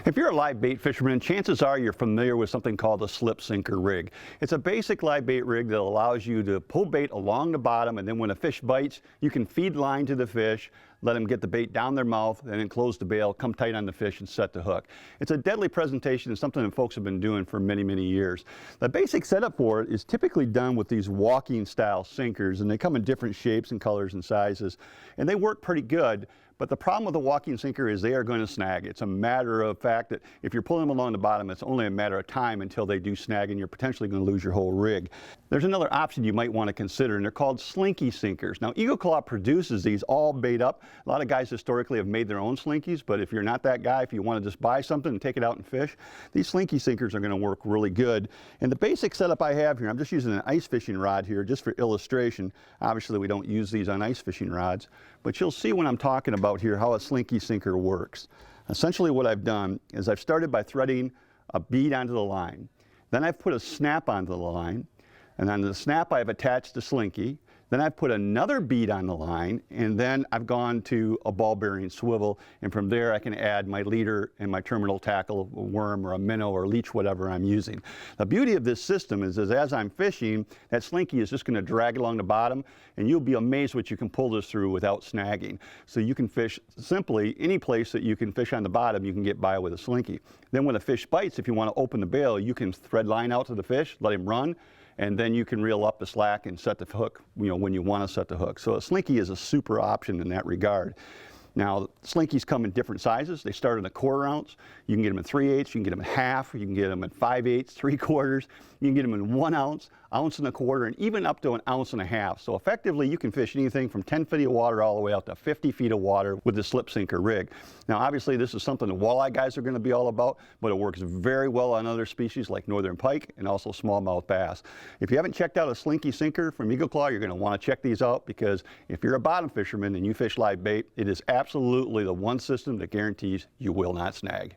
If you're a live bait fisherman, chances are you're familiar with something called a slip sinker rig. It's a basic live bait rig that allows you to pull bait along the bottom, and then when a fish bites, you can feed line to the fish, let them get the bait down their mouth, and then close the bail, come tight on the fish, and set the hook. It's a deadly presentation and something that folks have been doing for many, many years. The basic setup for it is typically done with these walking style sinkers, and they come in different shapes and colors and sizes, and they work pretty good. But the problem with the walking sinker is they are going to snag. It's a matter of fact that if you're pulling them along the bottom, it's only a matter of time until they do snag, and you're potentially going to lose your whole rig. There's another option you might want to consider, and they're called slinky sinkers. Now, Eagle Claw produces these all bait up. A lot of guys historically have made their own slinkies, but if you're not that guy, if you want to just buy something and take it out and fish, these slinky sinkers are going to work really good. And the basic setup I have here, I'm just using an ice fishing rod here just for illustration. Obviously, we don't use these on ice fishing rods, but you'll see when I'm talking about here how a slinky sinker works. Essentially what I've done is I've started by threading a bead onto the line. Then I've put a snap onto the line, and on the snap I've attached the slinky. Then I've put another bead on the line, and then I've gone to a ball bearing swivel, and from there I can add my leader and my terminal tackle, a worm or a minnow or leech, whatever I'm using. The beauty of this system is as I'm fishing, that slinky is just going to drag along the bottom, and you'll be amazed what you can pull this through without snagging. So you can fish simply any place that you can fish on the bottom, you can get by with a slinky. Then when a fish bites, if you want to open the bail, you can thread line out to the fish, let him run, and then you can reel up the slack and set the hook, when you want to set the hook. So a slinky is a super option in that regard. Now, slinkies come in different sizes. They start in a 1/4 ounce. You can get them in 3/8, you can get them in half, you can get them in 5/8, 3/4, you can get them in 1 ounce, 1 1/4 ounce, and even up to 1.5 ounces. So effectively, you can fish anything from 10 feet of water all the way out to 50 feet of water with the slip sinker rig. Now, obviously, this is something the walleye guys are going to be all about, but it works very well on other species like northern pike and also smallmouth bass. If you haven't checked out a slinky sinker from Eagle Claw, you're going to want to check these out, because if you're a bottom fisherman and you fish live bait, it is absolutely the one system that guarantees you will not snag.